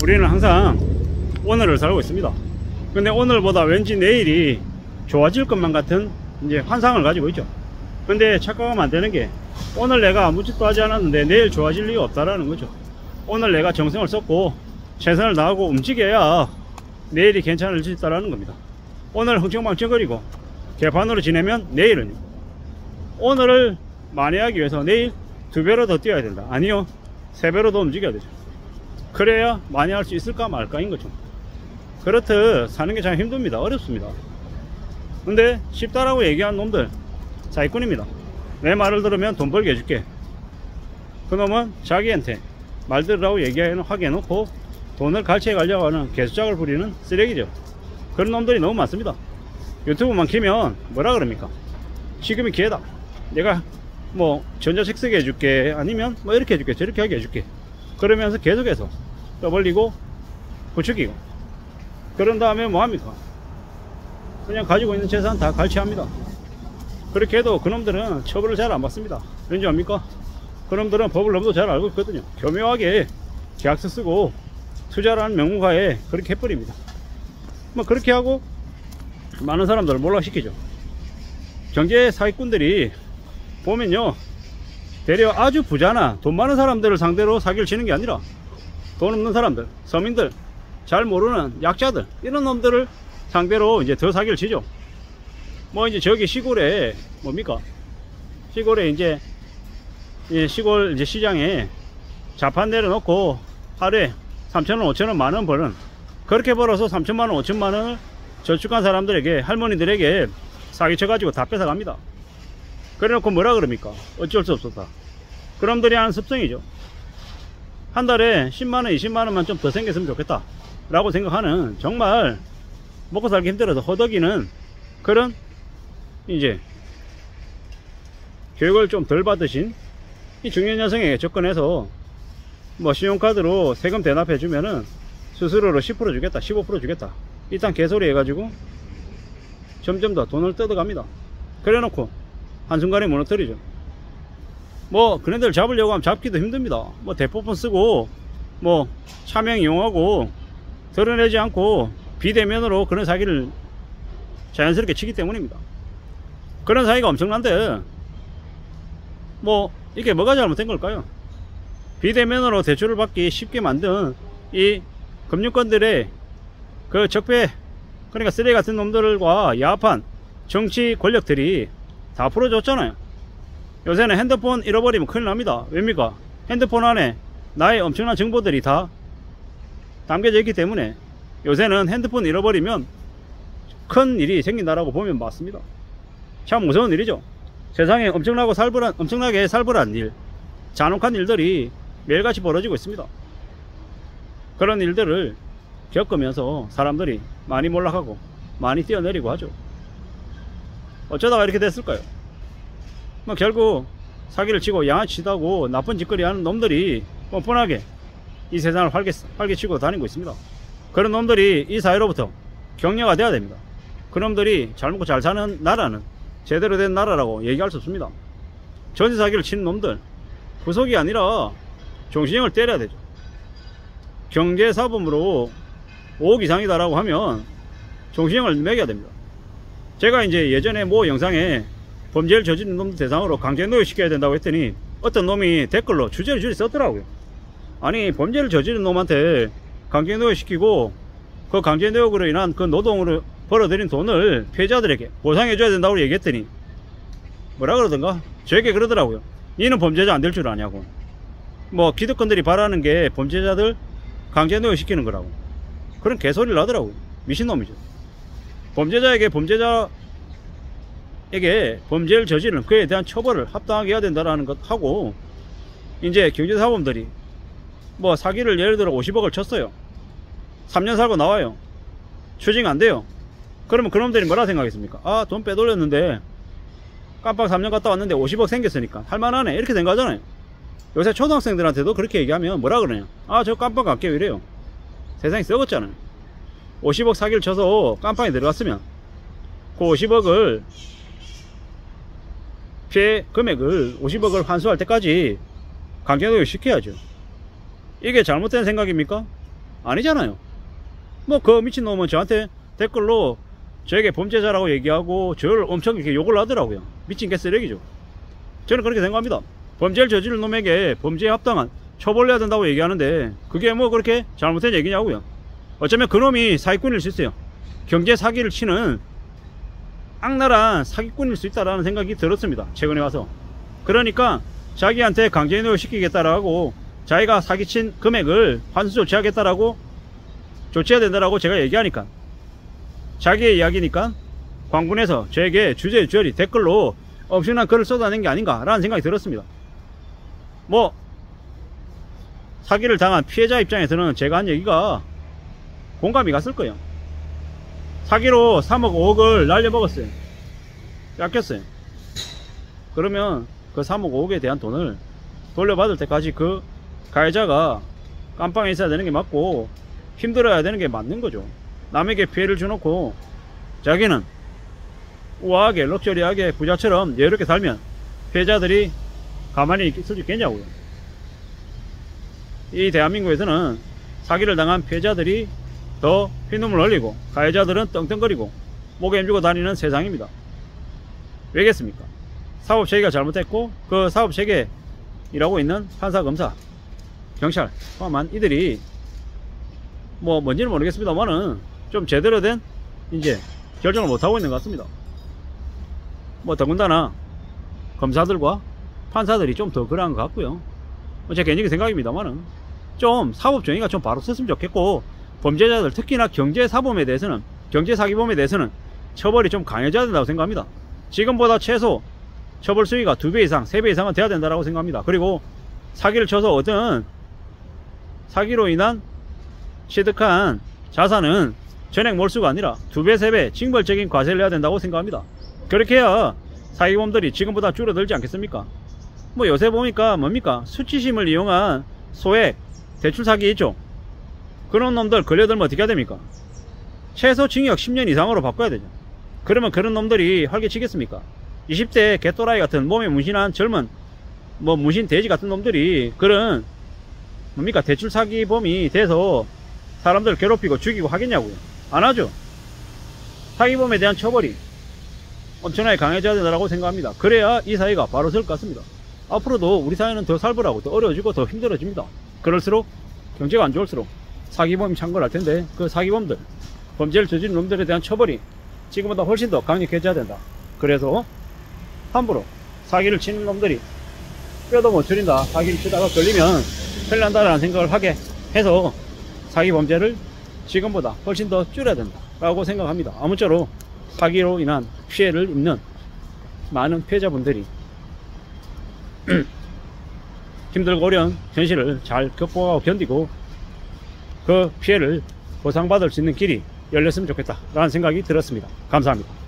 우리는 항상 오늘을 살고 있습니다. 근데 오늘보다 왠지 내일이 좋아질 것만 같은 이제 환상을 가지고 있죠. 근데 착각하면 안 되는 게, 오늘 내가 아무 짓도 하지 않았는데 내일 좋아질 리가 없다라는 거죠. 오늘 내가 정성을 썼고 최선을 다하고 움직여야 내일이 괜찮을 수 있다라는 겁니다. 오늘 흥청망청거리고 개판으로 지내면 내일은요, 오늘을 만회하기 위해서 내일 2배로 더 뛰어야 된다. 아니요, 3배로 더 움직여야 되죠. 그래야 만회할 수 있을까 말까인 거죠. 그렇듯 사는 게 참 힘듭니다. 어렵습니다. 근데 쉽다라고 얘기한 놈들 사기꾼입니다. 내 말을 들으면 돈 벌게 해줄게. 그놈은 자기한테 말 들으라고 얘기하게 해놓고 돈을 갈취해 가려고 하는 개수작을 부리는 쓰레기죠. 그런 놈들이 너무 많습니다. 유튜브만 키면 뭐라 그럽니까? 지금이 기회다. 내가 뭐 전자책 쓰게 해줄게, 아니면 뭐 이렇게 해줄게, 저렇게 하게 해줄게, 그러면서 계속해서 떠벌리고 부추기고, 그런 다음에 뭐합니까? 그냥 가지고 있는 재산 다 갈취합니다. 그렇게 해도 그놈들은 처벌을 잘 안 받습니다. 왠지 압니까? 그놈들은 법을 너무 잘 알고 있거든요. 교묘하게 계약서 쓰고 투자라는 명목하에 그렇게 해버립니다. 뭐 그렇게 하고 많은 사람들을 몰락시키죠. 경제 사기꾼들이 보면요, 대려 아주 부자나 돈 많은 사람들을 상대로 사기를 치는 게 아니라 돈 없는 사람들, 서민들, 잘 모르는 약자들, 이런 놈들을 상대로 이제 더 사기를 치죠. 뭐 이제 저기 시골에 뭡니까? 시골에 이제 시골 이제 시장에 자판 내려놓고 하루에 3,000원, 5,000원, 만원 버는, 그렇게 벌어서 3천만원, 5천만원을 저축한 사람들에게, 할머니들에게 사기쳐가지고 다 뺏어갑니다. 그래 놓고 뭐라 그럽니까? 어쩔 수 없었다. 그놈들이 하는 습성이죠. 한 달에 10만원, 20만원만 좀 더 생겼으면 좋겠다 라고 생각하는, 정말 먹고 살기 힘들어서 허덕이는 그런 이제 교육을 좀 덜 받으신 이 중년 여성에게 접근해서 뭐 신용카드로 세금 대납해 주면은 수수료로 10% 주겠다, 15% 주겠다, 일단 개소리 해가지고 점점 더 돈을 뜯어갑니다. 그래 놓고 한순간에 무너뜨리죠. 뭐 그네들 잡으려고 하면 잡기도 힘듭니다. 뭐 대포폰 쓰고 뭐 차명 이용하고 드러내지 않고 비대면으로 그런 사기를 자연스럽게 치기 때문입니다. 그런 사기가 엄청난데 뭐 이게 뭐가 잘못된 걸까요? 비대면으로 대출을 받기 쉽게 만든 이 금융권들의 그 적폐, 그러니까 쓰레기 같은 놈들과 야합한 정치 권력들이 다 풀어줬잖아요. 요새는 핸드폰 잃어버리면 큰일 납니다. 왜입니까? 핸드폰 안에 나의 엄청난 정보들이 다 담겨져 있기 때문에 요새는 핸드폰 잃어버리면 큰 일이 생긴다라고 보면 맞습니다. 참 무서운 일이죠. 세상에 엄청나게 살벌한 일, 잔혹한 일들이 매일같이 벌어지고 있습니다. 그런 일들을 겪으면서 사람들이 많이 몰락하고 많이 뛰어내리고 하죠. 어쩌다가 이렇게 됐을까요? 뭐 결국 사기를 치고 양아치다고 나쁜 짓거리 하는 놈들이 뻔뻔하게 이 세상을 활개치고 다니고 있습니다. 그런 놈들이 이 사회로부터 격려가 돼야 됩니다. 그놈들이 잘 먹고 잘 사는 나라는 제대로 된 나라라고 얘기할 수 없습니다. 전세 사기를 치는 놈들 구속이 아니라 종신형을 때려야 되죠. 경제사범으로 5억 이상이다 라고 하면 종신형을 매겨야 됩니다. 제가 이제 예전에 모 영상에 범죄를 저지른 놈들 대상으로 강제노역 시켜야 된다고 했더니 어떤 놈이 댓글로 주제를 줄이 썼더라고요. 아니, 범죄를 저지른 놈한테 강제노역 시키고 그 강제노역으로 인한 그 노동으로 벌어들인 돈을 피해자들에게 보상해 줘야 된다고 얘기했더니 뭐라 그러던가 저에게 그러더라고요. 니는 범죄자 안 될 줄 아냐고. 뭐 기득권들이 바라는 게 범죄자들 강제노역 시키는 거라고 그런 개소리를 하더라고요. 미친놈이죠. 범죄자에게 범죄를 저지른 그에 대한 처벌을 합당하게 해야 된다라는 것 하고, 이제 경제사범들이 뭐 사기를 예를 들어 50억을 쳤어요. 3년 살고 나와요. 추징 안 돼요. 그러면 그놈들이 뭐라 생각하겠습니까? 아, 돈 빼돌렸는데 깜빡 3년 갔다 왔는데 50억 생겼으니까 할만하네, 이렇게 된 거잖아요. 요새 초등학생들한테도 그렇게 얘기하면 뭐라 그러냐? 아, 저 깜빡 갈게요 이래요. 세상이 썩었잖아요. 50억 사기를 쳐서 깜빵에 들어갔으면 그 50억을 피해 금액을 50억을 환수할 때까지 강제노역 시켜야죠. 이게 잘못된 생각입니까? 아니잖아요. 뭐 그 미친놈은 저한테 댓글로 저에게 범죄자라고 얘기하고 저를 엄청 이렇게 욕을 하더라고요. 미친 개쓰레기죠. 저는 그렇게 생각합니다. 범죄를 저지른 놈에게 범죄에 합당한 처벌해야 된다고 얘기하는데 그게 뭐 그렇게 잘못된 얘기냐고요. 어쩌면 그놈이 사기꾼일 수 있어요. 경제 사기를 치는 악랄한 사기꾼일 수 있다라는 생각이 들었습니다. 최근에 와서. 그러니까 자기한테 강제노역 시키겠다라고 자기가 사기친 금액을 환수 조치하겠다라고 조치해야 된다라고 제가 얘기하니까 자기의 이야기니까 광분에서 저에게 주저리 댓글로 엄청난 글을 쏟아낸 게 아닌가 라는 생각이 들었습니다. 뭐 사기를 당한 피해자 입장에서는 제가 한 얘기가 공감이 갔을 거예요. 사기로 3억 5억을 날려먹었어요. 뺏겼어요. 그러면 그 3억 5억에 대한 돈을 돌려받을 때까지 그 가해자가 깜빵에 있어야 되는 게 맞고 힘들어야 되는 게 맞는 거죠. 남에게 피해를 줘놓고 자기는 우아하게 럭셔리하게 부자처럼 여유롭게 살면 피해자들이 가만히 있을 수 있겠냐고요. 이 대한민국에서는 사기를 당한 피해자들이 더 피눈물 흘리고 가해자들은 떵떵거리고 목에 힘주고 다니는 세상입니다. 왜겠습니까? 사법체계가 잘못했고 그 사법체계에 일하고 있는 판사, 검사, 경찰 포함한 이들이 뭐 뭔지는 모르겠습니다만은 좀 제대로 된 이제 결정을 못하고 있는 것 같습니다. 뭐 더군다나 검사들과 판사들이 좀 더 그러한 것 같고요. 제 개인적인 생각입니다만은 좀 사법정의가 좀 바로 섰으면 좋겠고 범죄자들 특히나 경제사범에 대해서는 경제사기범에 대해서는 처벌이 좀 강해져야 된다고 생각합니다. 지금보다 최소 처벌 수위가 2배 이상 3배 이상은 돼야 된다고 생각합니다. 그리고 사기를 쳐서 얻은 사기로 인한 취득한 자산은 전액 몰수가 아니라 2배 3배 징벌적인 과세를 해야 된다고 생각합니다. 그렇게 해야 사기범들이 지금보다 줄어들지 않겠습니까? 뭐 요새 보니까 뭡니까 수치심을 이용한 소액 대출 사기 있죠. 그런 놈들 걸려들면 어떻게 해야 됩니까? 최소 징역 10년 이상으로 바꿔야 되죠. 그러면 그런 놈들이 활개치겠습니까? 20대 개또라이 같은 몸에 문신한 젊은 뭐 문신 돼지 같은 놈들이 그런 뭡니까 대출 사기범이 돼서 사람들 괴롭히고 죽이고 하겠냐고요. 안 하죠. 사기범에 대한 처벌이 엄청나게 강해져야 된다고 생각합니다. 그래야 이 사회가 바로 설 것 같습니다. 앞으로도 우리 사회는 더 살벌하고 더 어려워지고 더 힘들어집니다. 그럴수록 경제가 안 좋을수록 사기범이 창궐할 텐데 그 사기범들 범죄를 저지른 놈들에 대한 처벌이 지금보다 훨씬 더 강력해져야 된다. 그래서 함부로 사기를 치는 놈들이 뼈도 못 추린다. 사기를 치다가 걸리면 큰일 난다라는 생각을 하게 해서 사기 범죄를 지금보다 훨씬 더 줄여야 된다 라고 생각합니다. 아무쪼록 사기로 인한 피해를 입는 많은 피해자분들이 힘들고 어려운 현실을 잘 극복하고 견디고 그 피해를 보상받을 수 있는 길이 열렸으면 좋겠다 라는 생각이 들었습니다. 감사합니다.